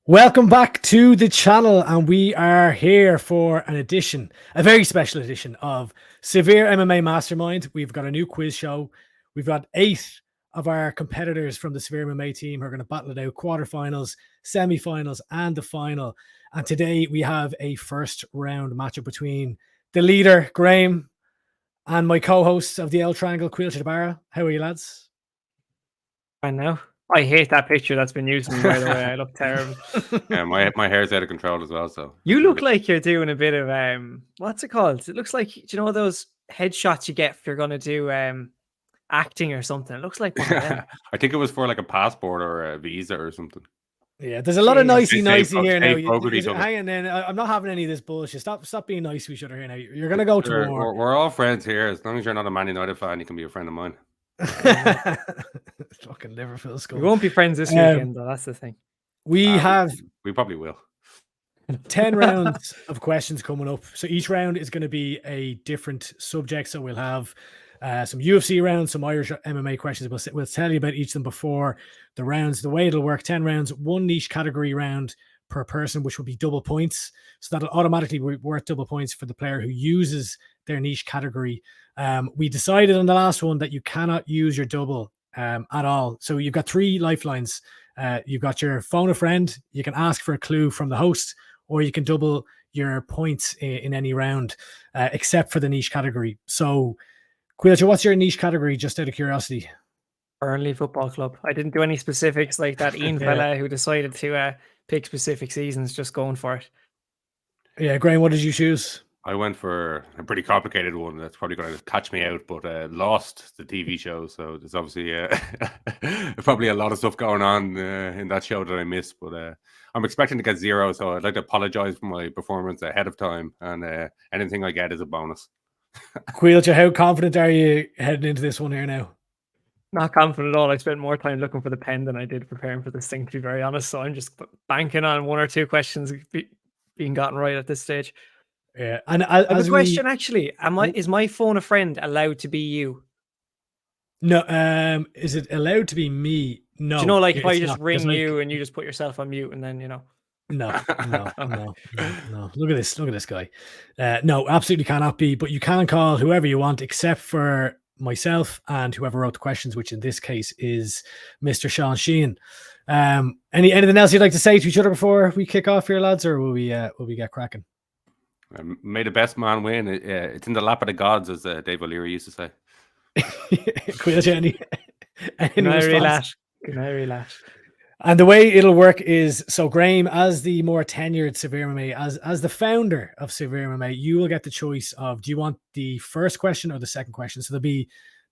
Welcome back to the channel, and we are here for a very special edition of Severe MMA Mastermind. We've got a new quiz show. We've got 8 of our competitors from the SevereMMA team who are going to battle it out: quarterfinals, semi-finals, and the final. And today we have a first round matchup between the leader, Graeme, and my co-hosts of the L Triangle, Caoilte. How are you, lads? I know. I hate that picture that's been used of me, by the way. I look terrible. Yeah, my hair's out of control as well. So you look like you're doing a bit of what's it called? It looks like, do you know those headshots you get if you're gonna do acting or something? It looks like one of them. I think it was for like a passport or a visa or something. Yeah, there's a lot of nicey here now. Hang on, then I'm not having any of this bullshit. Stop being nice to each other here now. You're gonna go to war. We're all friends here. As long as you're not a Man United fan, you can be a friend of mine. Fucking Liverpool school. We won't be friends this weekend, though. That's the thing. We probably will. 10 rounds of questions coming up. So each round is going to be a different subject. So we'll have some UFC rounds, some Irish MMA questions. We'll tell you about each of them before the rounds. The way it'll work: 10 rounds, one niche category round per person, which will be double points. So that'll automatically be worth double points for the player who uses their niche category. We decided on the last one that you cannot use your double at all. So you've got 3 lifelines. You've got your phone a friend. You can ask for a clue from the host, or you can double your points in any round, except for the niche category. So, Caoilte, what's your niche category, just out of curiosity? Burnley Football Club. I didn't do any specifics like that Ian fella who decided to pick specific seasons, just going for it. Yeah, Graeme, what did you choose? I went for a pretty complicated one that's probably going to catch me out, but Lost, the TV show. So there's obviously probably a lot of stuff going on in that show that I missed. But I'm expecting to get 0, so I'd like to apologize for my performance ahead of time. And anything I get is a bonus. Caoilte, how confident are you heading into this one here now? Not confident at all. I spent more time looking for the pen than I did preparing for this thing, to be very honest. So I'm just banking on 1 or 2 questions being gotten right at this stage. Yeah, and as a question, actually, is my phone a friend allowed to be you? No, is it allowed to be me? No. Do you know, like if I just ring you and you just put yourself on mute, and then No. Look at this guy. No, absolutely cannot be. But you can call whoever you want, except for myself and whoever wrote the questions, which in this case is Mr. Sean Sheehan. Anything else you'd like to say to each other before we kick off here, lads, or will we get cracking? May the best man win. It's in the lap of the gods, as Dave O'Leary used to say. Can I relax? And the way it'll work is, so Graeme, as the more tenured SevereMMA, as the founder of SevereMMA, you will get the choice of, do you want the first question or the second question? So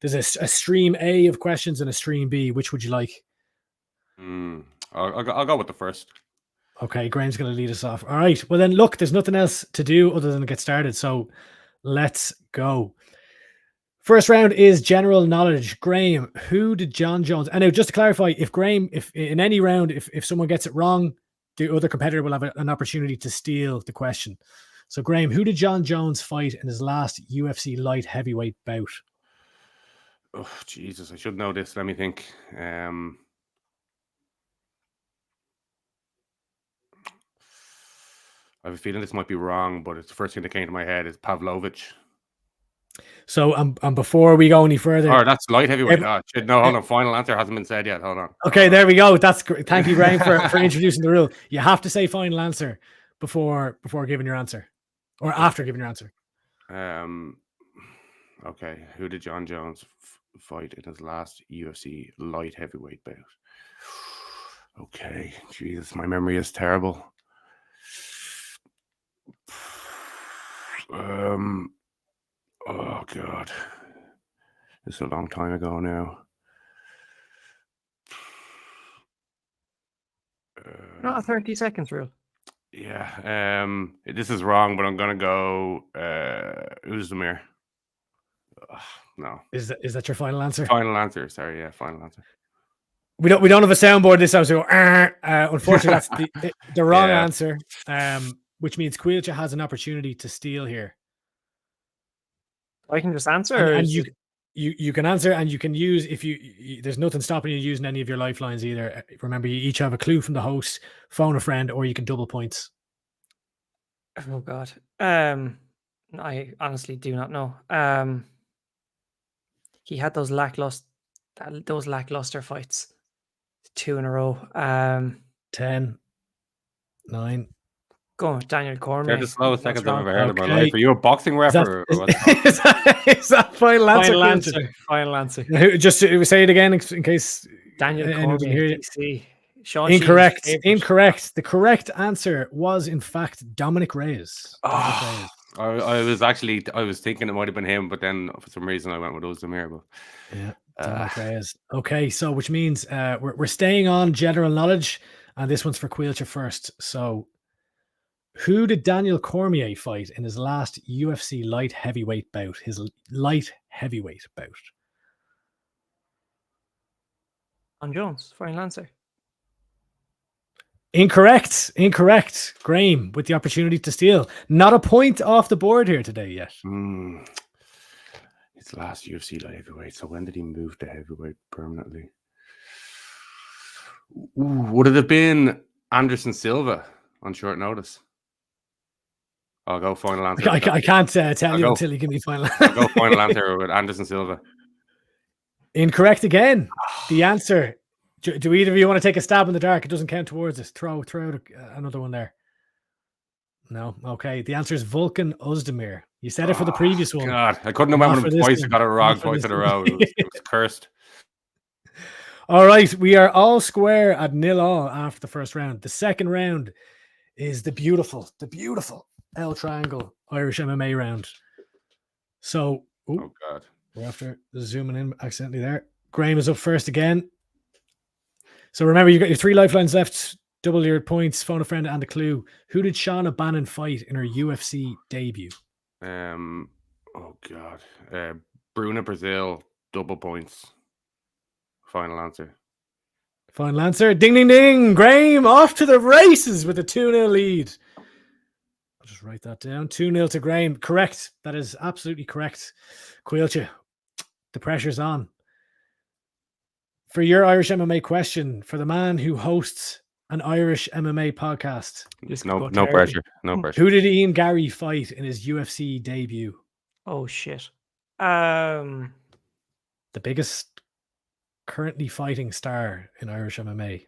there's a stream A of questions and a stream B. Which would you like? I'll go with the first. Okay, Graeme's going to lead us off. All right. Well, then, look, there's nothing else to do other than get started. So let's go. First round is general knowledge. Graeme, who did John Jones? And now, just to clarify, if in any round, if someone gets it wrong, the other competitor will have an opportunity to steal the question. So, Graeme, who did John Jones fight in his last UFC light heavyweight bout? Oh, Jesus, I should know this. Let me think. I have a feeling this might be wrong, but it's the first thing that came to my head is Pavlovich. So, and before we go any further, that's light heavyweight. No, hold on. Final answer hasn't been said yet. Hold on. Okay, there we go. That's great. Thank you, Graeme, for introducing the rule. You have to say final answer before giving your answer, or after giving your answer. Okay. Who did John Jones fight in his last UFC light heavyweight bout? Okay. Jesus, my memory is terrible. Oh God, this is a long time ago now. Not a 30 seconds rule. Yeah. This is wrong, but I'm gonna go Uzdemir. No. Is that your final answer? Final answer. Sorry. Yeah. Final answer. We don't have a soundboard this time, so unfortunately that's the wrong answer. Which means Caoilte has an opportunity to steal here. I can just answer. You can answer, and you can use if there's nothing stopping you using any of your lifelines either. Remember, you each have a clue from the host, phone a friend, or you can double points. Oh God. I honestly do not know. He had those lackluster fights, 2 in a row. 10, 9. Going with Daniel They're Cormier. the slowest What's seconds I've wrong? ever heard in my Okay. life. Are you a boxing ref or what's Is that final answer? Final Quilter? answer. Final answer. Just say it again in case Daniel anyone didn't Cormier, hear you. DC. Sean Incorrect. Sheehan's favourite. Incorrect. The correct answer was, in fact, Dominic Reyes. Oh, I was thinking it might have been him, but then for some reason I went with Ozdemir. But Yeah, Dominic Reyes. Okay, so which means we're staying on general knowledge, and this one's for Caoilte first. So, who did Daniel Cormier fight in his last UFC light heavyweight bout? His light heavyweight bout. On Jones. Final answer. Incorrect. Incorrect. Graeme with the opportunity to steal. Not a point off the board here today yet. His last UFC light heavyweight. So when did he move to heavyweight permanently? Would it have been Anderson Silva on short notice? I'll go final answer. I can't tell you until you give me final. I'll go final answer with Anderson Silva. Incorrect again. The answer. Do either of you want to take a stab in the dark? It doesn't count towards us. Throw out another one there. No. Okay. The answer is Volkan Ozdemir. You said it for the previous one. God, I couldn't have went with him twice. I got it wrong twice in a row. It was cursed. All right. We are all square at 0-0 after the first round. The second round is the beautiful L triangle Irish MMA round. So, oh God, we're after zooming in accidentally there. Graeme is up first again. So remember, you got your 3 lifelines left, double your points, phone a friend, and a clue. Who did Shauna Bannon fight in her UFC debut? Oh God, Bruna Brazil, double points. Final answer. Final answer. Ding, ding, ding. Graeme off to the races with a 2-0 lead. I'll just write that down. 2-0 to Graeme. Correct. That is absolutely correct. Caoilte, the pressure's on. For your Irish MMA question, for the man who hosts an Irish MMA podcast. No pressure. No pressure. Who did Ian Gary fight in his UFC debut? Oh shit. The biggest currently fighting star in Irish MMA.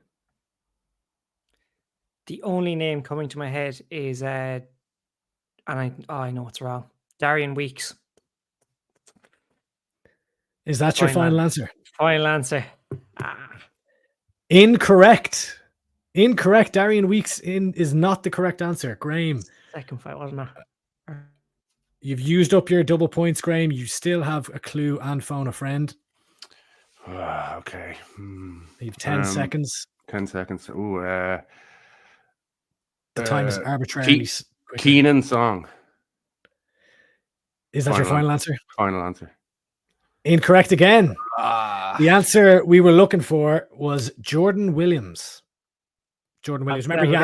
The only name coming to my head is and I know it's wrong. Darian Weeks. Is that your final answer? Final answer. Incorrect. Incorrect. Darian Weeks is not the correct answer. Graeme. Second fight, wasn't it? You've used up your double points, Graeme. You still have a clue and phone a friend. Okay. You have 10 seconds. 10 seconds. Ooh, the time is arbitrarily. Keenan Song. Is that your final answer? Final answer. Incorrect again. The answer we were looking for was Jordan Williams. Jordan Williams. Remember, he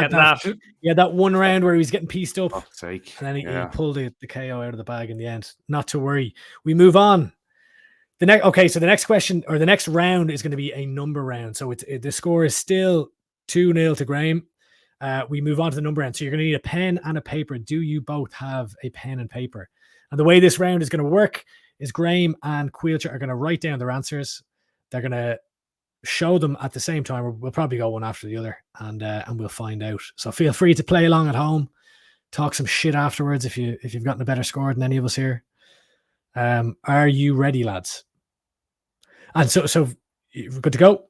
had that one round where he was getting pieced up. Fuck's sake. And then he pulled the KO out of the bag in the end. Not to worry. We move on. So the next question or the next round is going to be a number round. So the score is still 2-0 to Graeme. We move on to the number round. So you're going to need a pen and a paper. Do you both have a pen and paper? And the way this round is going to work is Graeme and Caoilte are going to write down their answers. They're going to show them at the same time. We'll probably go one after the other, and we'll find out. So feel free to play along at home. Talk some shit afterwards if you've gotten a better score than any of us here. Are you ready, lads? And so you're good to go.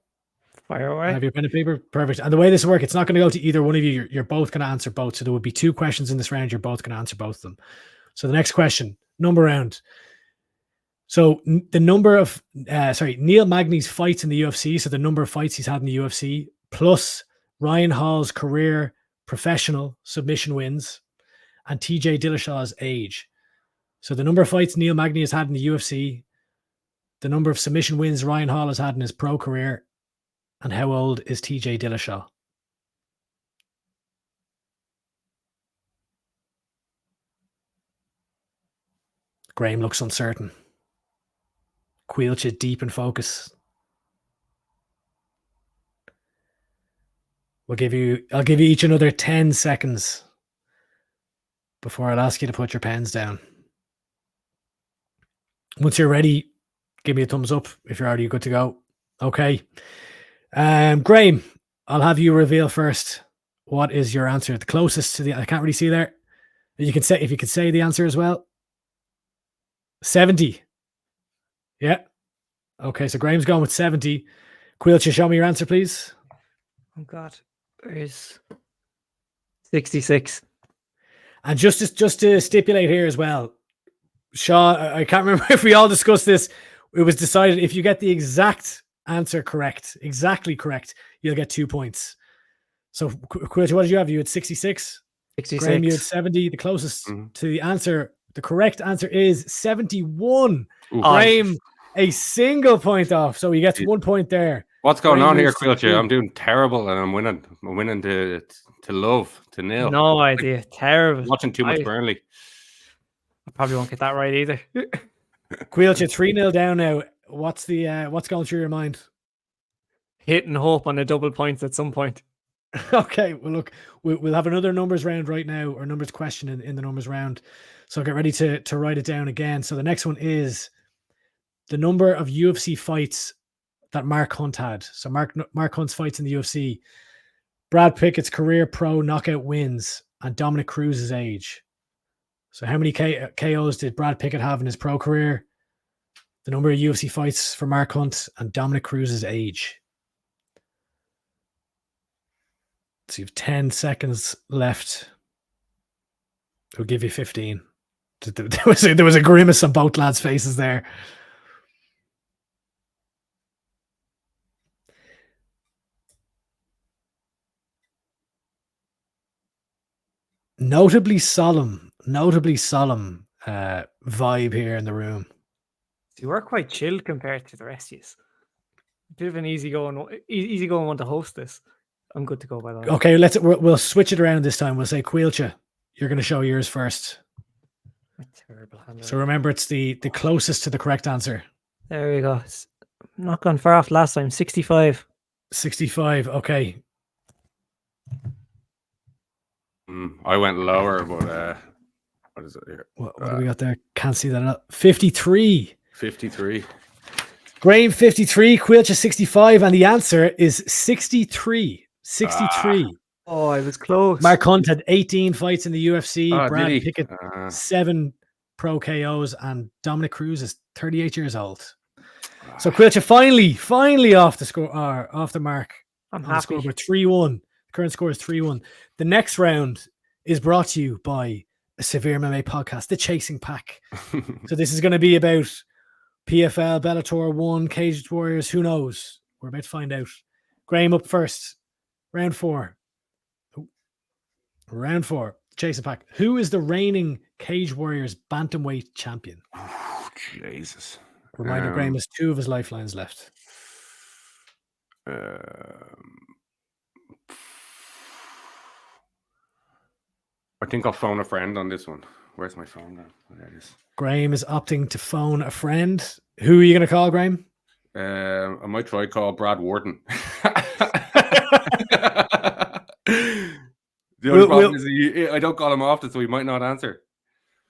Fire away. Have your pen and paper? Perfect. And the way this works, it's not going to go to either one of you. You're both going to answer both. So there would be 2 questions in this round. You're both going to answer both of them. So the next question, number round. So the number of, Neil Magny's fights in the UFC, so the number of fights he's had in the UFC, plus Ryan Hall's career professional submission wins, and TJ Dillashaw's age. So the number of fights Neil Magny has had in the UFC, the number of submission wins Ryan Hall has had in his pro career, and how old is TJ Dillashaw? Graeme looks uncertain. Caoilte deep in focus. I'll give you each another 10 seconds before I'll ask you to put your pens down. Once you're ready, give me a thumbs up if you're already good to go. Okay. Graeme, I'll have you reveal first. What is your answer? The closest to the, I can't really see there. You can say, if you could say the answer as well. 70. Yeah. Okay, so Graeme's going with 70. Caoilte, show me your answer, please. Oh God, there's 66. And just to stipulate here as well, Shaw, I can't remember if we all discussed this. It was decided if you get the exact answer correct, exactly correct, you'll get 2 points. So, Caoilte, what did you have? You had 66? 66. Graeme, you had 70. The closest to the answer, the correct answer is 71. Graeme, a single point off. So he gets 1 point there. What's going Graeme on here, moves to Caoilte? two. I'm doing terrible and I'm winning. I'm winning to love, to nil. No idea. Terrible. Watching too much Burnley. I probably won't get that right either. Caoilte, 3-0 down now. What's going through your mind? Hit and hope on a double points at some point. Okay, well, look, we'll have another numbers round right now, or numbers question in the numbers round. So get ready to write it down again. So the next one is the number of UFC fights that Mark Hunt had. So Mark Hunt's fights in the UFC. Brad Pickett's career pro knockout wins and Dominic Cruz's age. So how many KOs did Brad Pickett have in his pro career? The number of UFC fights for Mark Hunt and Dominic Cruz's age. So you have 10 seconds left. I'll give you 15. There was a grimace on both lads' faces there. Notably solemn vibe here in the room. You are quite chilled compared to the rest of you. Bit of an easygoing one to host this. I'm good to go, by the way. Okay, we'll switch it around this time. We'll say Caoilte, you're going to show yours first. Terrible handwriting. So remember, it's the closest to the correct answer. There we go. I'm not gone far off last time. 65. 65. Okay. I went lower, but what is it here? What do we got there? Can't see that. 53. 53. Graeme 53, Caoilte 65, and the answer is 63. 63. Oh, I was close. Mark Hunt had 18 fights in the UFC. Brad did he? Pickett 7 pro KOs, and Dominic Cruz is 38 years old. So Caoilte finally off the score, off the mark. I'm happy. With 3-1. The current score is 3-1. The next round is brought to you by a SevereMMA podcast, The Chasing Pack. So this is going to be about PFL, Bellator 1, Cage Warriors, who knows? We're about to find out. Graeme up first. Round 4. Round 4. Chasing Pack. Who is the reigning Cage Warriors bantamweight champion? Oh, Jesus. Reminder, Graeme has 2 of his lifelines left. I think I'll phone a friend on this one. Where's my phone now? There it is. Graeme is opting to phone a friend. Who are you going to call, Graeme? I might try call Brad Wharton. The only problem is I don't call him often, so he might not answer.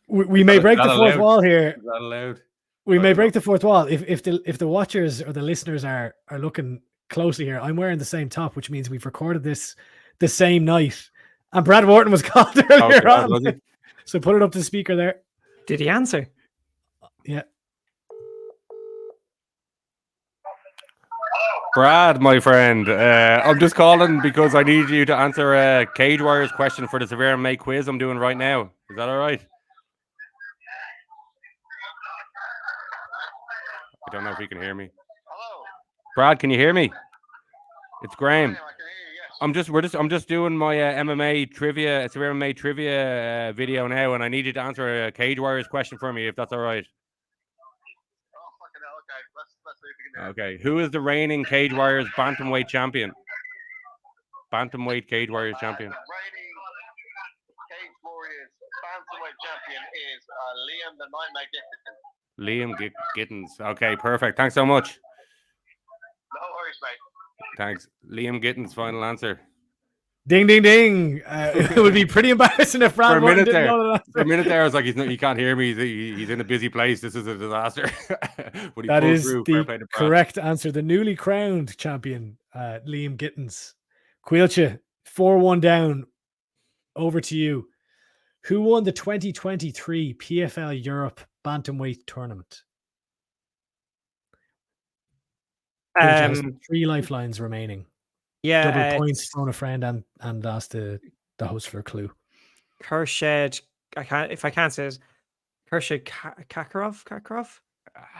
We may break the fourth wall here. Is that allowed? We may break the fourth wall. If the watchers or the listeners are looking closely here, I'm wearing the same top, which means we've recorded this the same night. And Brad Wharton was called earlier on. So put it up to the speaker there. Did he answer? Yeah. Brad, my friend, I'm just calling because I need you to answer a Cage Warriors question for the SevereMMA quiz I'm doing right now. Is that all right? I don't know if you can hear me. Hello. Brad, can you hear me? It's Graeme. I can hear you, yes. I'm just doing my MMA trivia, SevereMMA trivia video now, and I need you to answer a Cage Warriors question for me, if that's all right. Oh, fucking hell. Okay. Let's see if we can do it. Okay. Who is the reigning Cage Warriors bantamweight champion? Bantamweight Cage Warriors champion. Reigning Cage Warriors bantamweight champion is Liam the Nightmare Dickinson. Liam Gittins. Okay, perfect. Thanks so much. No worries, mate. Thanks. Liam Gittins, final answer. Ding, ding, ding. It would be pretty embarrassing if For Brad a Morton minute didn't there, know that for a answer. minute there, I was like, he can't hear me. He's in a busy place. This is a disaster. But he That pulled is through. Fair the play to Brad. correct answer. The newly crowned champion, Liam Gittins. Caoilte, 4-1 down. Over to you. Who won the 2023 PFL Europe Bantamweight tournament? Caoilte has 3 lifelines remaining. Yeah, Double points, it's phone a friend, and ask the host for a clue. Kershed. If I can't say it, Kershed Kakarov. I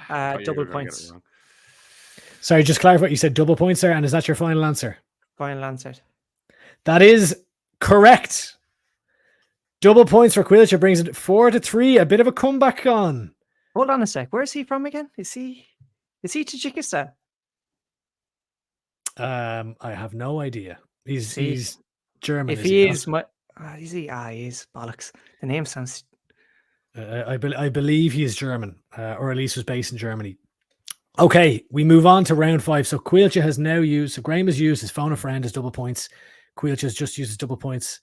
thought you Double were gonna get it points. wrong. Sorry, just clarify. You said double points there, and is that your final answer? Final answer. That is correct. Double points for Caoilte brings it 4-3. A bit of a comeback on. Hold on a sec. Where is he from again? Is he Tajikistan? I have no idea. He's German. If is he not? is, is he? He is bollocks. The name sounds. I believe he is German, or at least was based in Germany. Okay, we move on to round 5. So Caoilte has now used. So Graeme has used his phone a friend as double points. Caoilte has just used his double points.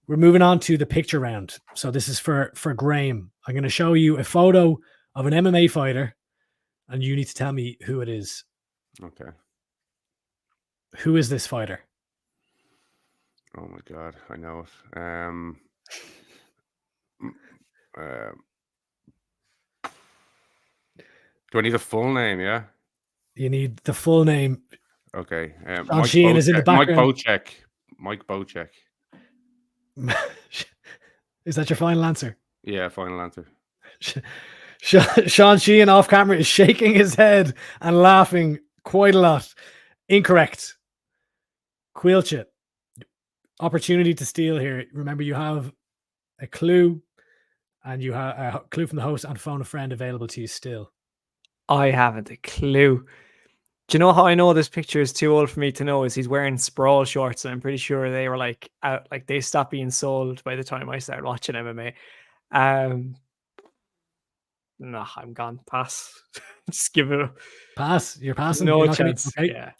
We're moving on to the picture round. So this is for Graeme. I'm going to show you a photo of an MMA fighter, and you need to tell me who it is. Okay. Who is this fighter? Oh my god, I know it. Do I need a full name? Yeah. You need the full name. Okay. Sean Sheehan is in the background. Mike Bocek. Is that your final answer? Yeah, final answer. Sean Sheehan off camera is shaking his head and laughing quite a lot. Incorrect. Caoilte, opportunity to steal here. Remember, you have a clue, and you have a clue from the host and phone a friend available to you still. I haven't a clue. Do you know how I know this picture is too old for me to know? Is he's wearing sprawl shorts, and I'm pretty sure they were like out, like they stopped being sold by the time I started watching MMA. No, I'm gone. Pass. Just give it a pass. You're passing. No You're chance. Okay. Yeah.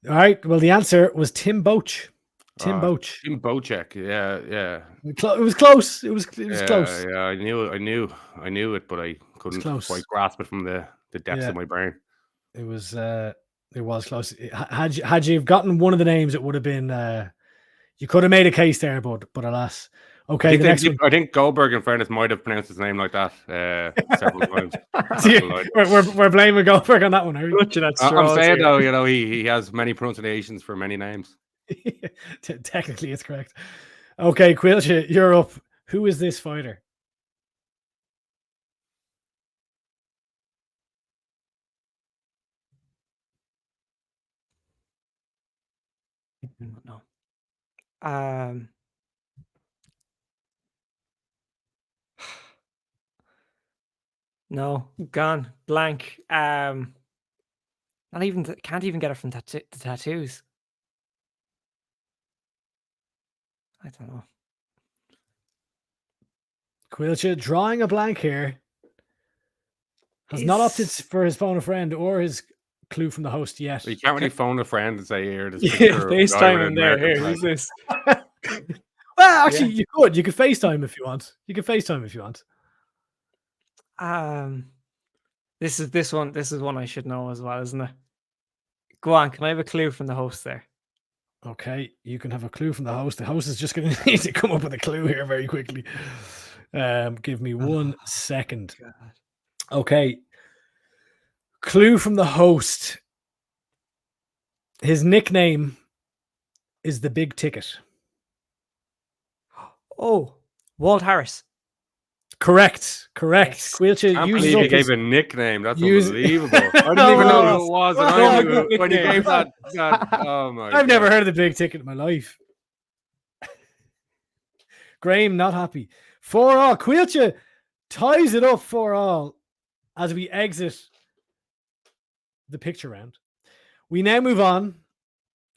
All right. Well, the answer was Tim Boach. Tim Boach. Tim Bocek. Yeah. It was close. It was close. Yeah, I knew it, but I couldn't quite grasp it from the depths of my brain. It was close. Had you gotten one of the names, it would have been you could have made a case there, but alas. Okay, I think Goldberg, in fairness, might have pronounced his name like that several times. We're blaming Goldberg on that one, are we? I'm saying though, he has many pronunciations for many names. Technically, it's correct. Okay, Caoilte, you're up. Who is this fighter? No. No, gone blank. Not even can't even get it from the tattoos. I don't know. Caoilte drawing a blank here. Has not opted for his phone a friend or his clue from the host yet. You can't really phone a friend and say, here, this FaceTime him there. Here, who's this? Well, actually, you could. You could FaceTime if you want. This is one I should know as well, isn't it? Go on. Can I have a clue from the host there? Okay, you can have a clue from the host. The host is just going to need to come up with a clue here very quickly. Give me 1 second. God. Okay. Clue from the host. His nickname is the Big Ticket. Oh, Walt Harris. Correct. Yes. Caoilte I can't believe he gave a nickname. That's unbelievable. I didn't even know who it was. And I knew when he gave that. Oh my! I've never heard of the Big Ticket in my life. Graeme not happy. 4-4. Caoilte ties it up 4-4 as we exit the picture round. We now move on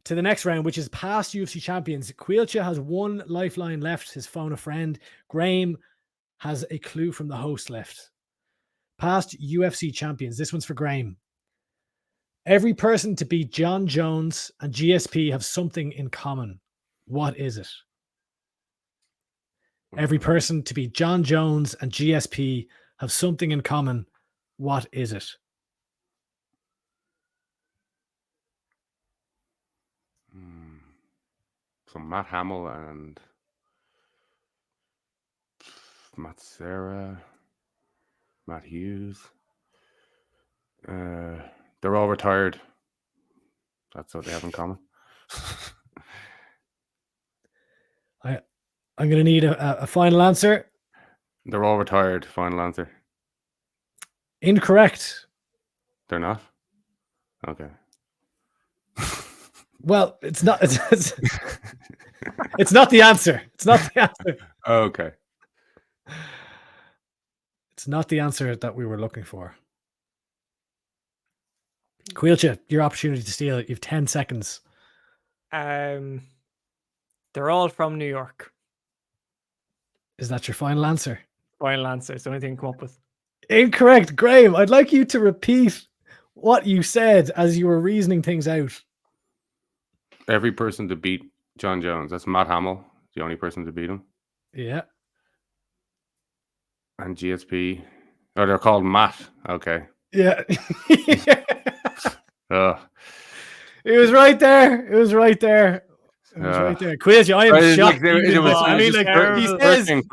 to the next round, which is past UFC champions. Caoilte has 1 lifeline left, his phone a friend. Graeme has a clue from the host left. Past UFC champions. This one's for Graeme. Every person to beat John Jones and GSP have something in common. What is it? Every person to beat John Jones and GSP have something in common. What is it? So Matt Hamill and Matt Serra, Matt Hughes. They're all retired. That's what they have in common. I'm going to need a final answer. They're all retired. Final answer. Incorrect. They're not? Okay. Well, it's not. It's not the answer. It's not the answer. Okay. It's not the answer that we were looking for. Caoilte, your opportunity to steal it. You have 10 seconds. They're all from New York. Is that your final answer? Final answer. It's the only thing I can come up with. Incorrect. Graeme, I'd like you to repeat what you said as you were reasoning things out. Every person to beat John Jones. That's Matt Hamill, the only person to beat him. Yeah. And GSP. Oh, they're called Matt. Okay. Yeah. Ugh. It was right there. It was right there. It was right there. Caoilte, I am shocked.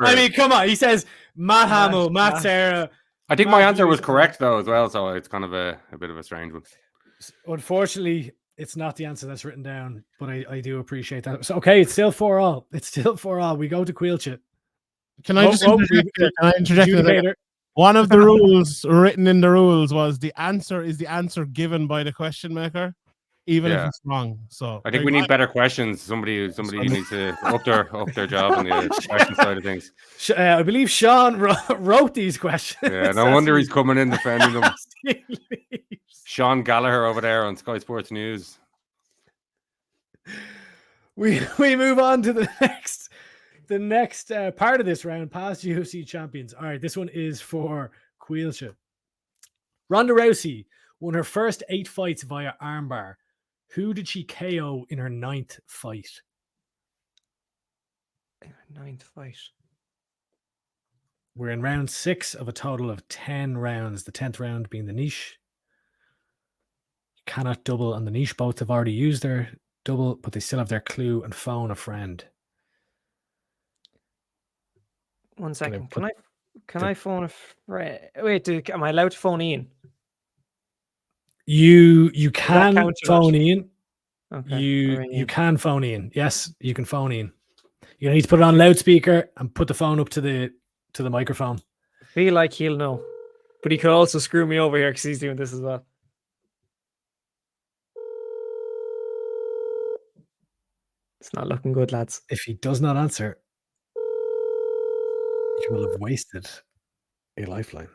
I mean, come on. He says Matt Hamill, Matt Serra. I think my answer was correct though as well, so it's kind of a bit of a strange one. Unfortunately, it's not the answer that's written down, but I do appreciate that. So okay, it's still 4-all. It's still 4-all. We go to Caoilte. Can I just interject? One of the rules written in the rules was the answer is the answer given by the question maker, even if it's wrong. So I think we need better questions. Somebody needs to up their job on the question side of things. I believe Sean wrote these questions. Yeah, no wonder he's coming in defending them. Sean Gallagher over there on Sky Sports News. We move on to the next part of this round, past UFC champions. All right, this one is for Caoilte. Ronda Rousey won her first 8 fights via armbar. Who did she KO in her 9th fight? 9th fight. We're in round 6 of a total of 10 rounds. The 10th round being the niche. You cannot double on the niche. Both have already used their double, but they still have their clue and phone a friend. 1 second. Can I phone a friend? Wait, am I allowed to phone Ian? You can phone Ian. Okay. You can phone Ian. Yes, you can phone Ian. You need to put it on loudspeaker and put the phone up to the microphone. I feel like he'll know, but he could also screw me over here because he's doing this as well. It's not looking good, lads. If he does not answer, you will have wasted a lifeline.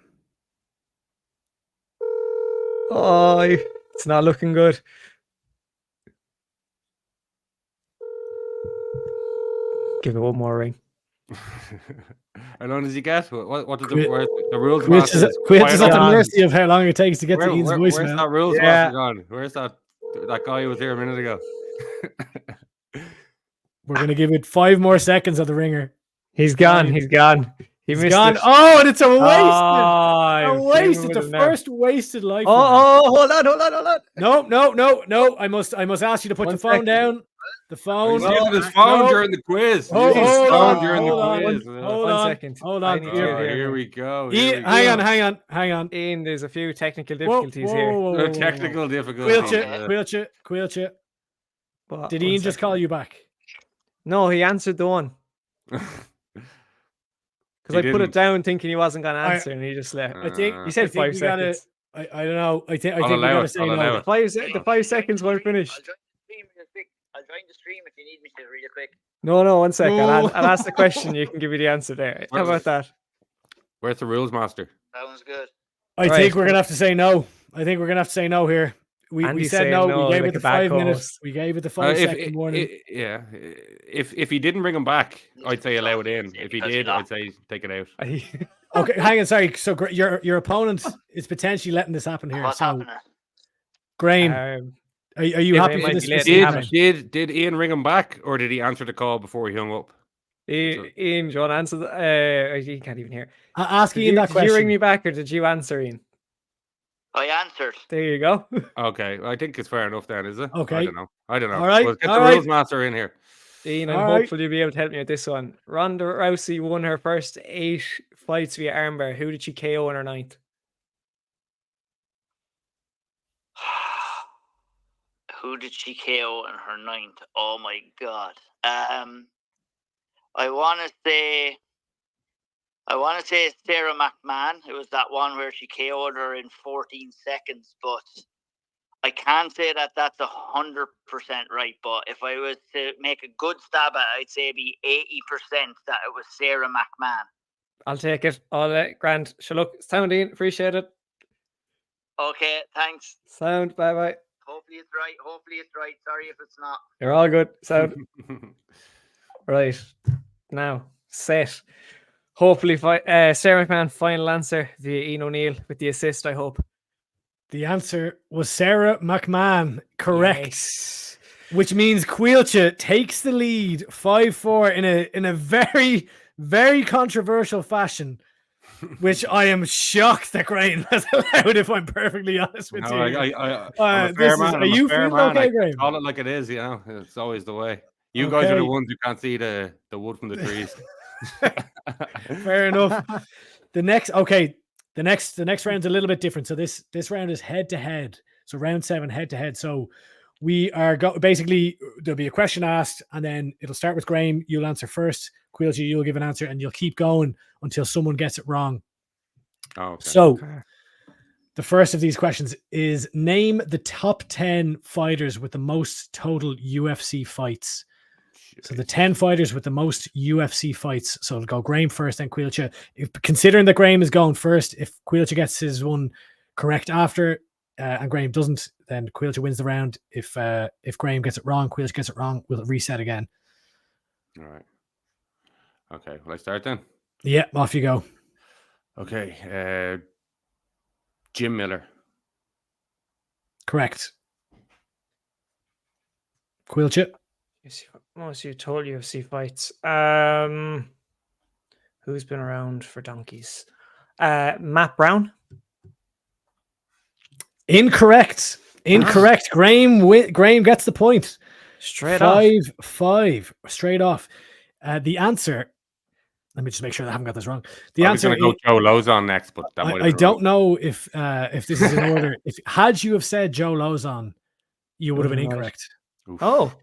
Oh, it's not looking good. Give it one more ring. How long does he get? What does the rules Quit is at the mercy of how long it takes to get to Ian's voicemail. Where's that rules master gone? Where's that guy who was here a minute ago? We're going to give it 5 more seconds of the ringer. He's gone. He's gone. He's gone. It. Oh, and it's a wasted. The first wasted life. Hold on. No. I must ask you to put the phone down. The phone. He's using his phone during the quiz. Hold on. Here we go. Hang on. Ian, there's a few technical difficulties here. Technical difficulties. Caoilte. Did Ian just call you back? No, he answered the one. Because I put it down thinking he wasn't going to answer, and he just left. I think he said 5 seconds. I don't know. I think we got to say no. The 5 seconds were finished. I'll join the stream if you need me to really quick. No, 1 second. I'll ask the question. You can give me the answer there. How about that? Where's the rules master? That one's good. I think we're gonna have to say no. Here. We said no. We gave it the 5 minutes. We gave it the 5-second warning. If he didn't bring him back, I'd say allow it in. If he did, I'd say take it out. Okay, hang on. Sorry. So your opponent is potentially letting this happen here. What's So, happening? Graeme, are you Yeah, happy it for might this? be late. Mr. Graeme? Did Ian ring him back, or did he answer the call before he hung up? Ian, John, answer. He can't even hear. Ask Ian that Did you ring question. me back or did you answer, Ian? I answered. There you go. Okay, I think it's fair enough then, is it? Okay. I don't know. All right, We'll get all the right. rules master in here. Ian, All I'm right. hopeful you'll be able to help me with this one. Ronda Rousey won her first 8 fights via armbar. Who did she KO in her 9th? Who did she KO in her 9th? Oh my god. I want to say Sarah McMahon. It was that one where she KO'd her in 14 seconds, but I can't say that that's 100% right. But if I was to make a good stab at it, I'd say it'd be 80% that it was Sarah McMahon. I'll take it. All grand. Sure, look, sound, Ian. Appreciate it. Okay, thanks. Sound. Bye bye. Hopefully it's right. Sorry if it's not. You're all good. Sound. Right. Now, set. Hopefully, Sarah McMahon, final answer via Ian O'Neill with the assist, I hope. The answer was Sarah McMahon. Correct. Yes. Which means Caoilte takes the lead 5-4 in a very, very controversial fashion, which I am shocked that Graeme has allowed, if I'm perfectly honest with you. I'm a fair man. Are you feeling okay, Graeme? Call it like it is, It's always the way. You guys are the ones who can't see the wood from the trees. Fair enough. The next round's a little bit different. So this round is head to head. So round 7 head to head. So we are basically there'll be a question asked, and then it'll start with Graeme. You'll answer first. Caoilte, you'll give an answer, and you'll keep going until someone gets it wrong. Okay. So the first of these questions is name the top 10 fighters with the most total UFC fights. So the 10 fighters with the most UFC fights. So it'll go Graeme first, then Caoilte. Considering that Graeme is going first, if Caoilte gets his one correct after, and Graeme doesn't, then Caoilte wins the round. If Graeme gets it wrong, Caoilte gets it wrong, we'll reset again. All right. Okay, will I start then? Yeah, off you go. Okay. Jim Miller. Correct. Caoilte. Most you told UFC fights. Who's been around for donkeys? Matt Brown. Incorrect. Graeme gets the point. Straight off. 5-5. Straight off. The answer. Let me just make sure I haven't got this wrong. The I was answer. going to go Joe Lozon next, but that I don't know if this is in order. Had you have said Joe Lozon, you would have been incorrect. Oof. Oh.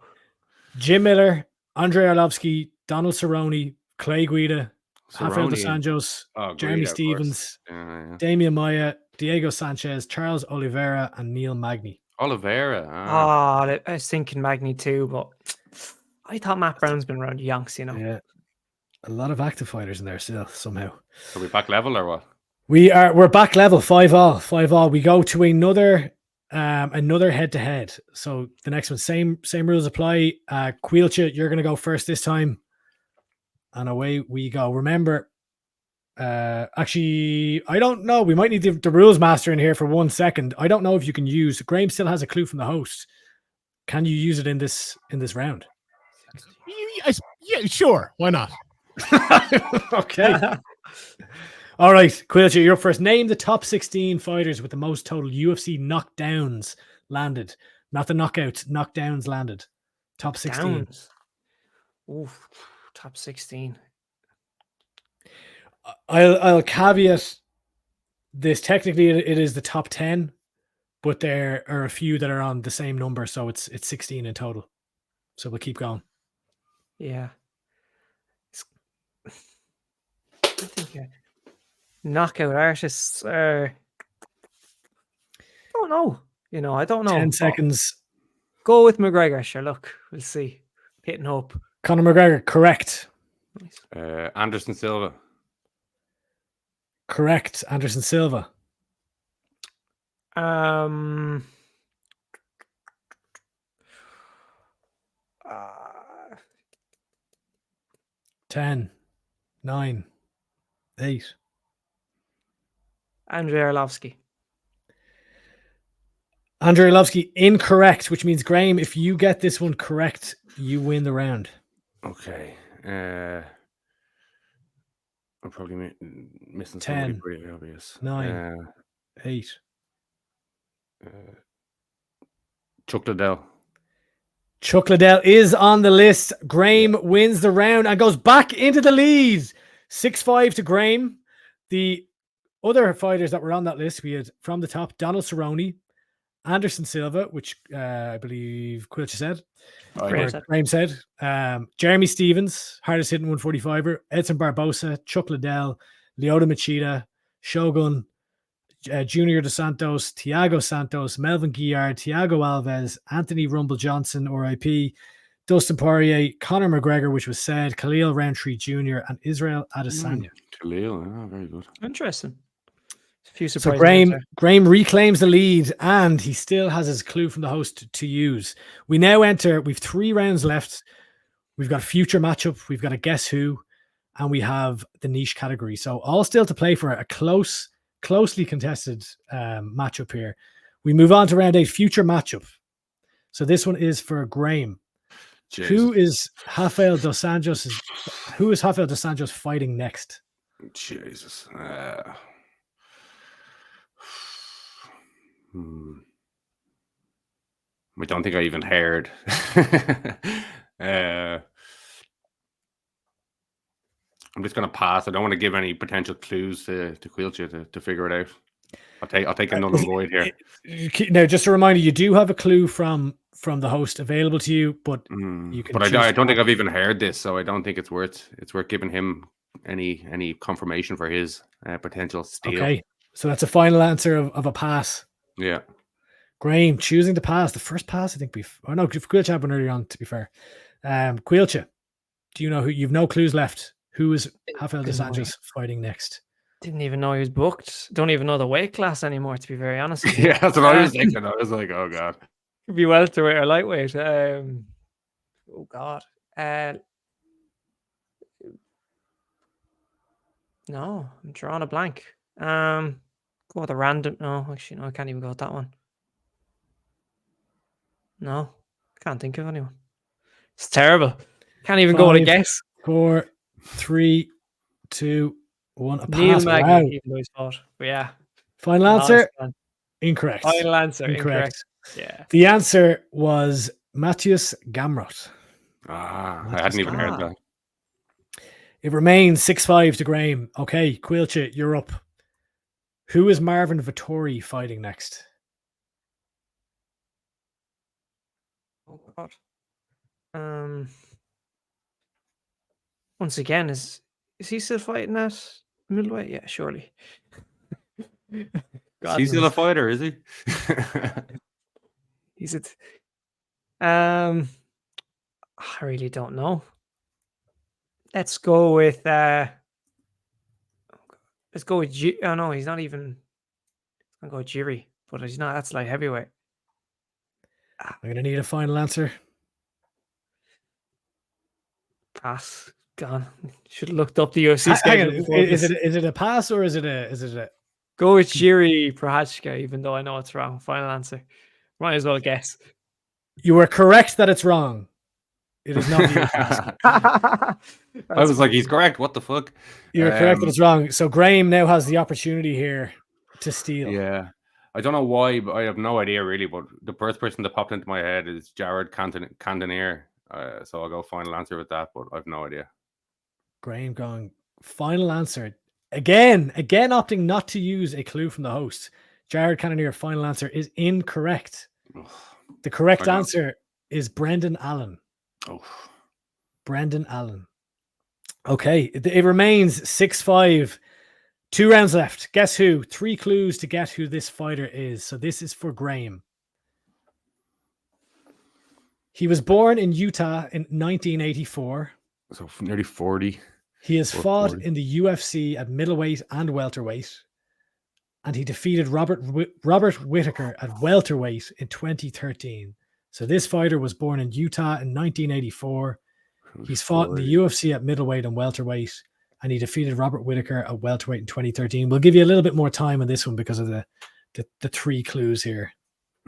Jim Miller, Andrei Arlovsky, Donald Cerrone, Clay Guida, Rafael dos Anjos, Jeremy Stevens, Damian Maia, Diego Sanchez, Charles Oliveira, and Neil Magny. Oliveira. I was thinking Magny too, but I thought Matt Brown's been around Yonks, Yeah. A lot of active fighters in there still, somehow. Are we back level or what? We're back level, 5-5-all. We go to another head-to-head. So the next one, same rules apply. Caoilte, you're going to go first this time. And away we go. Remember, actually, I don't know. We might need the rules master in here for 1 second. I don't know if you can use. Graeme still has a clue from the host. Can you use it in this round? Yeah, sure. Why not? Okay. All right, Caoilte, you're up first. Name the top 16 fighters with the most total UFC knockdowns landed. Not the knockouts, knockdowns landed. Top 16. Downs. Oof, top 16. I'll caveat this. Technically, it is the top 10, but there are a few that are on the same number, so it's 16 in total. So we'll keep going. Yeah. I think knockout artists are. I don't know. I don't know. 10 seconds. Go with McGregor. Sure, look, we'll see. Hit and hope. Conor McGregor, correct. Nice. Anderson Silva. Correct. Anderson Silva. 10, 9, 8, Andrei Arlovsky. Andrei Arlovsky, incorrect, which means, Graeme, if you get this one correct, you win the round. Okay. I'm probably missing somebody 10, pretty obvious. 9, 8. Chuck Liddell. Chuck Liddell is on the list. Graeme wins the round and goes back into the lead. 6-5 to Graeme. The other fighters that were on that list, we had from the top, Donald Cerrone, Anderson Silva, which I believe Caoilte said. Graeme said. Jeremy Stevens, hardest hitting 145er. Edson Barbosa, Chuck Liddell, Lyoto Machida, Shogun, Junior Dos Santos, Thiago Santos, Melvin Guillard, Thiago Alves, Anthony Rumble Johnson, RIP, Dustin Poirier, Conor McGregor, which was said, Khalil Roundtree Jr., and Israel Adesanya. Khalil, very good. Interesting. A few So surprises. Graeme reclaims the lead, and he still has his clue from the host to use. We now enter, we've 3 rounds left. We've got a future matchup, we've got a guess who, and we have the niche category. So all still to play for a closely contested matchup here. We move on to round 8, future matchup. So this one is for Graeme. Jesus. Who is Rafael Dos Anjos fighting next? Jesus. I don't think I even heard. I'm just going to pass. I don't want to give any potential clues to Caoilte to figure it out. I'll take a null and void here. Now, just a reminder, you do have a clue from the host available to you, but you can. But I don't think I've even heard this, so I don't think it's worth giving him any confirmation for his potential steal. Okay, so that's a final answer of a pass. Yeah. Graeme choosing to pass. The first pass, I think. Caoilte had one earlier on, to be fair. Caoilte, do you know who? You've no clues left. Who is Rafael Dos Anjos fighting next? Didn't even know he was booked. Don't even know the weight class anymore, to be very honest with you. Yeah, that's what I was thinking. I was like, oh God. Could be welterweight or lightweight. Oh God. No, I'm drawing a blank. Go with a random. No, actually, no, I can't even go with that one. No, can't think of anyone. It's terrible. Can't even go with a guess. 4, 3, 2, 1. A Neil pass. Magny, Wow. even though he's fought. But yeah. Final answer? Nice, Incorrect. Final answer. Incorrect. Yeah. The answer was Matthias Gamrot. I hadn't even heard that. It remains 6-5 to Graeme. Okay, Caoilte, you're up. Who is Marvin Vettori fighting next? Oh God. Once again, is he still fighting at middleweight? Yeah, surely. He's still a fighter, is he? He's it. I really don't know. Let's go with oh no, he's not even. I'm going to go Jiri, but he's not. That's light heavyweight. I'm gonna need a final answer. Pass. Gone. Should have looked up the UFC schedule. Is it a pass or is it a? Go with Jiri Prochazka, even though I know it's wrong. Final answer. Might as well guess. You were correct that it's wrong. It is not I was like, he's correct. What the fuck? You're correct that it's wrong. So Graeme now has the opportunity here to steal. Yeah. I don't know why, but I have no idea really. But the first person that popped into my head is Jared Cannonier. So I'll go final answer with that, but I have no idea. Graeme going final answer. Again opting not to use a clue from the host. Jared Cannonier, final answer is incorrect. The correct answer is Brendan Allen. Oh, Brendan Allen. Okay, it remains 6-5. 2 rounds left. Guess who? 3 clues to get who this fighter is. So this is for Graeme. He was born in Utah in 1984. So nearly 40. He has fought in the UFC at middleweight and welterweight. And he defeated Robert Whittaker at welterweight in 2013. So this fighter was born in Utah in 1984. He's fought in the UFC at middleweight and welterweight. and he defeated Robert Whittaker at welterweight in 2013. We'll give you a little bit more time on this one because of the 3 clues here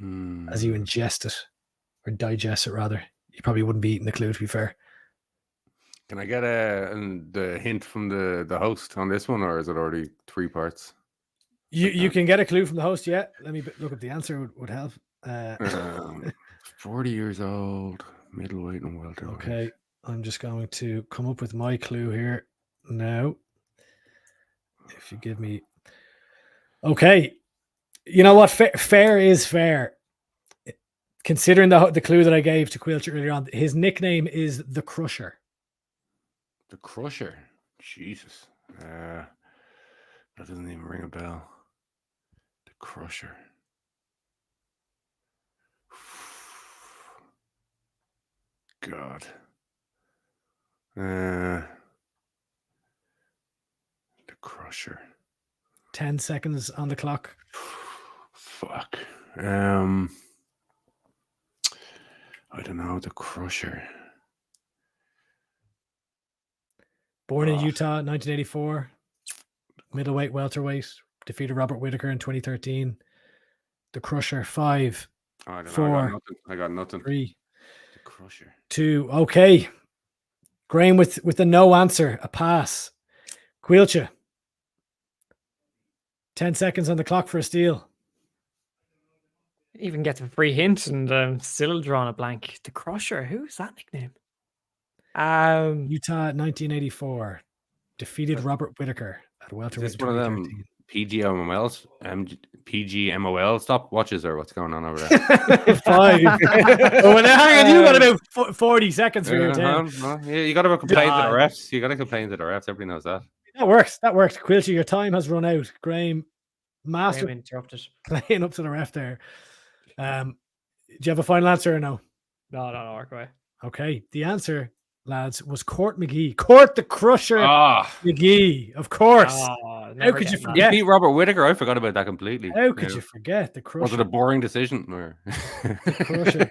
as you ingest it, or digest it rather. You probably wouldn't be eating the clue, to be fair. Can I get the hint from the host on this one, or is it already 3 parts? You can get a clue from the host, yeah. Let me look up the answer, would help. 40 years old, middleweight and welterweight. Okay, I'm just going to come up with my clue here now. If you give me... Okay, you know what? Fair is fair. Considering the clue that I gave to Caoilte earlier on, his nickname is the Crusher. The Crusher? Jesus. That doesn't even ring a bell. The Crusher. God. The Crusher. 10 seconds on the clock. Fuck. I don't know. The Crusher. Born in Utah, 1984. Middleweight, welterweight. Defeated Robert Whittaker in 2013. The Crusher. 5, I don't know. 4. I got nothing. 3. The Crusher. 2. Okay. Graeme with the no answer. A pass. Caoilte. 10 seconds on the clock for a steal. Even get the free hint and still drawing a blank. The Crusher. Who's that nickname? Utah, 1984. Defeated Robert Whittaker at welterweight. Is this one of them PGMOL stopwatches, or what's going on over there? 5. Oh, well, hang on, you got about 40 seconds for your 10. Yeah, you got to complain to the refs. You got to complain to the refs. Everybody knows that. That works. Caoilte, your time has run out. Graeme, master interrupted. playing up to the ref there. Do you have a final answer or no? No, work away. Okay. The answer, lads, was Court McGee. Court the Crusher McGee, of course. How could you forget? He beat Robert Whittaker. I forgot about that completely. How could you forget the Crusher? Was it a boring decision? Or? The Crusher.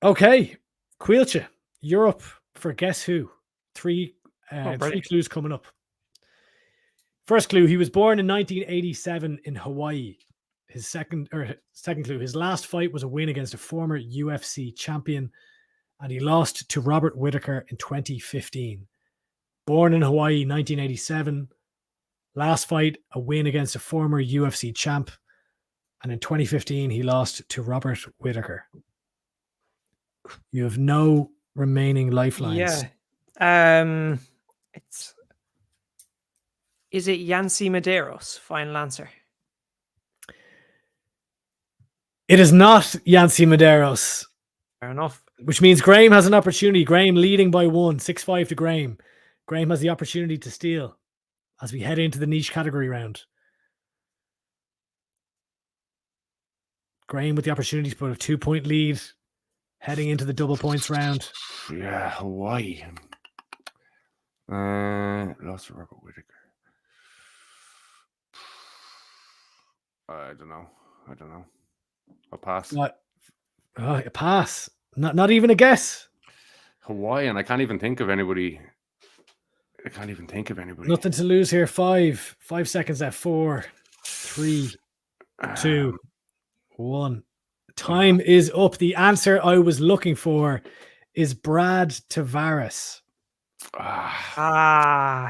Okay. Caoilte, you're up for guess who? 3 clues coming up. First clue, he was born in 1987 in Hawaii. His second clue, his last fight was a win against a former UFC champion, and he lost to Robert Whittaker in 2015. Born in Hawaii, 1987. Last fight, a win against a former UFC champ, and in 2015 he lost to Robert Whittaker. You have no remaining lifelines. Yeah. Is it Yancy Medeiros? Final answer. It is not Yancy Medeiros. Fair enough. Which means Graeme has an opportunity. Graeme leading by 1, 6-5 to Graeme. Graeme has the opportunity to steal as we head into the niche category round. Graeme with the opportunity to put a 2-point lead heading into the double points round. Yeah, Hawaii. Lost to Robert Whittaker. I don't know. I'll pass. What? A pass. Not even a guess. Hawaiian. I can't even think of anybody. Nothing to lose here. 5 seconds left. 4, 3, 2, 1. Time is up. The answer I was looking for is Brad Tavares.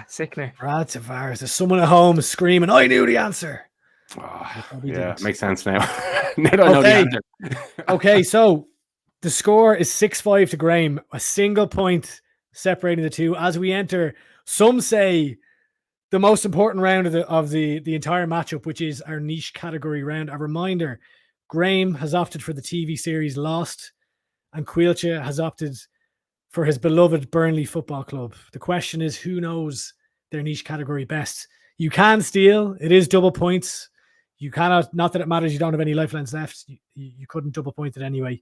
Sickener. Brad Tavares. There's someone at home screaming, I knew the answer. Yeah, makes sense now. Now I know the answer. Okay, so the score is 6-5 to Graeme. A single point separating the two as we enter, some say, the most important round of the entire matchup, which is our niche category round. A reminder, Graeme has opted for the TV series Lost, and Caoilte has opted for his beloved Burnley Football Club. The question is, who knows their niche category best? You can steal. It is double points. You cannot, not that it matters, you don't have any lifelines left. You couldn't double point it anyway.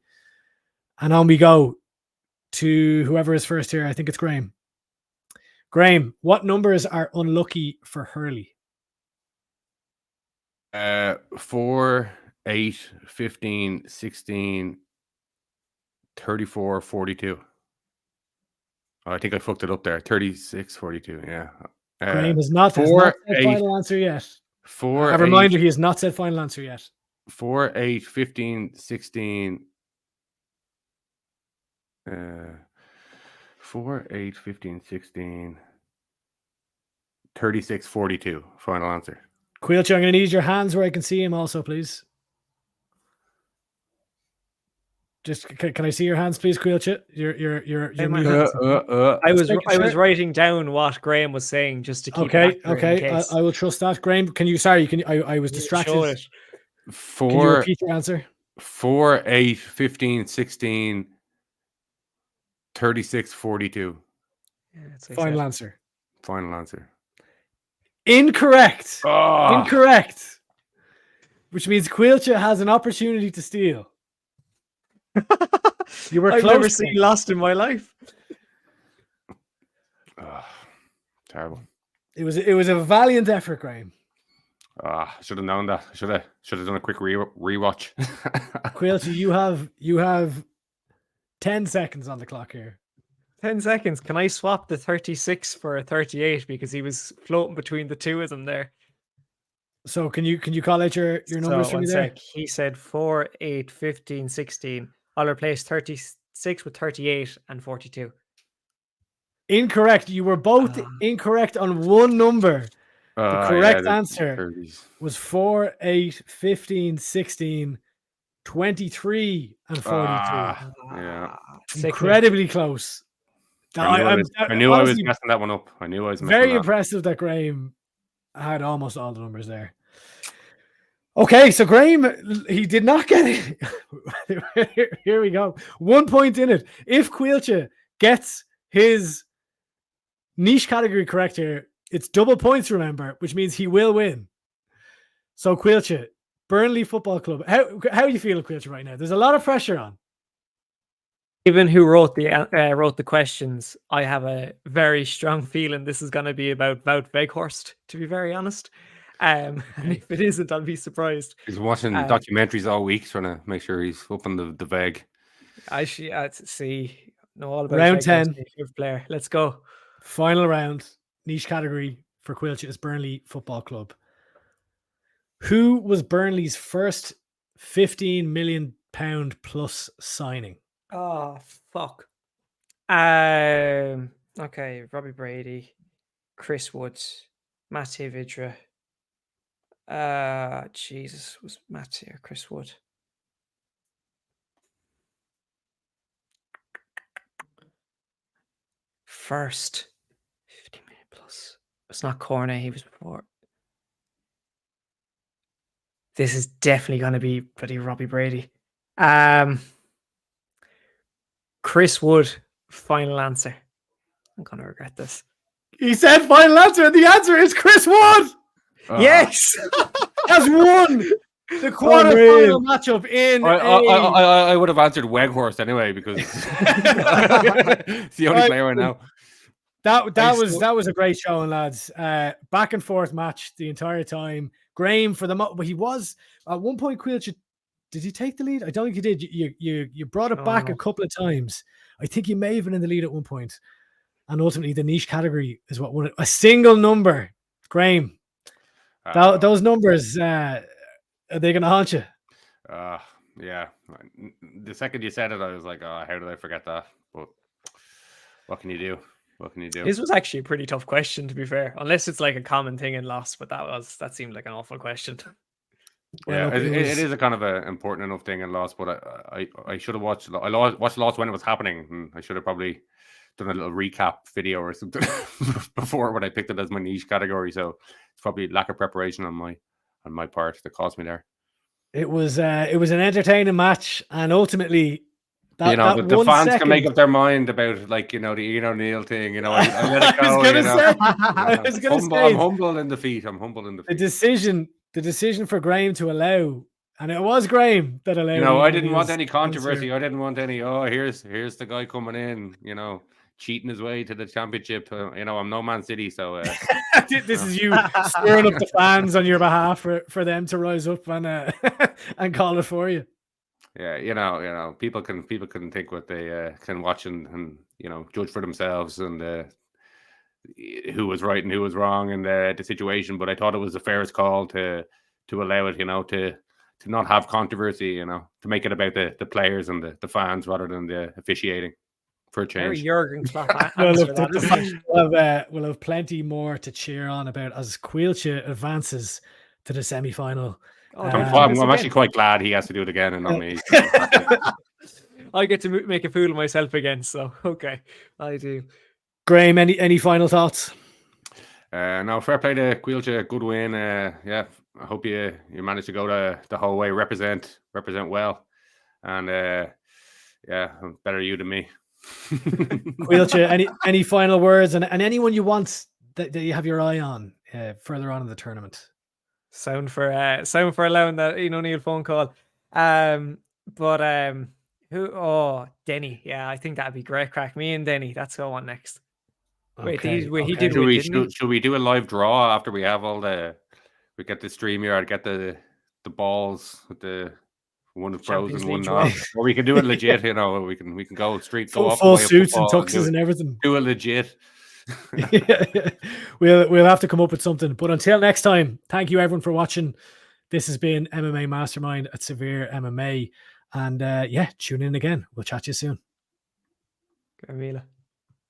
And on we go to whoever is first here. I think it's Graeme. Graeme, what numbers are unlucky for Hurley? 4, 8, 15, 16, 34, 42. I think I fucked it up there. 36-42. Yeah. Graeme has not said final answer yet. A reminder, he has not said final answer yet. 4, 8, 15, 16. 4, 8, 15, 16. 36-42. Final answer. Caoilte, I'm going to need your hands where I can see him also, please. Just can I see your hands, please, Caoilte? Your I was writing down what Graeme was saying just to keep it accurate. I will trust that. Graeme, can you? Sorry, I was distracted. 4. Can you repeat your answer? 4, 8, 15, 16. 36-42. Yeah, final answer. Final answer. Incorrect. Incorrect. Which means Caoilte has an opportunity to steal. You were I've close. Never seen lost in my life. Terrible. It was a valiant effort, Graeme. I should have known that. Should have done a quick rewatch. Caoilte, you have 10 seconds on the clock here. 10 seconds. Can I swap the 36 for a 38 because he was floating between the two of them there? So can you call out your numbers for me there? He said 4, 8, 15, 16. I'll replace 36 with 38 and 42. Incorrect. You were both incorrect on one number. The correct answer was 4, 8, 15, 16, 23, and 42. Incredibly close. I knew I was messing that one up. I knew I was messing very impressive that Graeme had almost all the numbers there. Okay, so Graeme, he did not get it. Here we go. 1 point in it. If Caoilte gets his niche category correct here, it's double points, remember, which means he will win. So Caoilte, Burnley Football Club. How do you feel, Caoilte, right now? There's a lot of pressure on. Given who wrote the questions, I have a very strong feeling this is going to be about Wout Weghorst, to be very honest. And if it isn't, I'll be surprised. He's watching documentaries all week, trying to make sure he's up on the veg. I see. Know all about round 10. Player. Let's go. Final round. Niche category for Caoilte is Burnley Football Club. Who was Burnley's first £15 million plus signing? Oh, fuck. Okay, Robbie Brady, Chris Woods, Matej Vidra. Jesus, was Matej or Chris Wood? First 50 million plus. It's not Cornet, he was before. This is definitely going to be bloody Robbie Brady. Chris Wood, final answer. I'm going to regret this. He said final answer, and the answer is Chris Wood. Yes, has won the quarterfinal matchup in. I would have answered Weghorst anyway because it's the only player I know. That was a great showing, lads. Back and forth match the entire time. Graeme for but he was at one point. Caoilte, did he take the lead? I don't think he did. You brought it back a couple of times. I think you may have been in the lead at one point. And ultimately, the niche category is what won it. A single number, Graeme. Those numbers, are they going to haunt you? Yeah. The second you said it, I was like, how did I forget that? But what can you do? This was actually a pretty tough question, to be fair. Unless it's like a common thing in loss, but that seemed like an awful question. Yeah, it is a kind of an important enough thing in loss, but I should have watched loss when it was happening, and I should have probably done a little recap video or something before when I picked it as my niche category. So it's probably lack of preparation on my part that cost me there. It was an entertaining match, and ultimately, the fans can make up their mind about the Ian O'Neill thing. I let it go. I'm humble in defeat. The decision for Graeme to allow, and it was Graeme that allowed. I didn't want any controversy. I didn't want any. Here's the guy coming in. Cheating his way to the championship. I'm no Man City, so this is you stirring up the fans on your behalf for them to rise up and call it for you. Yeah, people can think what they can watch and judge for themselves and who was right and who was wrong in the situation. But I thought it was the fairest call to allow it, to not have controversy, to make it about the players and the fans rather than the officiating for a Very change. Jurgen Klopp Well, answer look, that. we'll have plenty more to cheer on about as Caoilte advances to the semi-final. Oh, I'm actually quite glad he has to do it again and not me. I get to make a fool of myself again, so okay, I do. Graeme, any final thoughts? No, fair play to Caoilte, good win. Yeah, I hope you managed to go the whole way, represent well, and yeah, better you than me. Caoilte, any final words and anyone you want that you have your eye on further on in the tournament? Sound for allowing that Ian O'Neill phone call. But who? Oh, Denny. Yeah, I think that'd be great crack. Me and Denny. That's who I want next. Wait, he did win, didn't he? Should we do a live draw after we have we get the StreamYard, get the balls with the one frozen, one not, or we can do it legit. We can go straight, go full suits and tuxes and everything. Do it legit. We'll have to come up with something. But until next time, thank you everyone for watching. This has been MMA Mastermind at SevereMMA, and tune in again. We'll chat to you soon. Camila.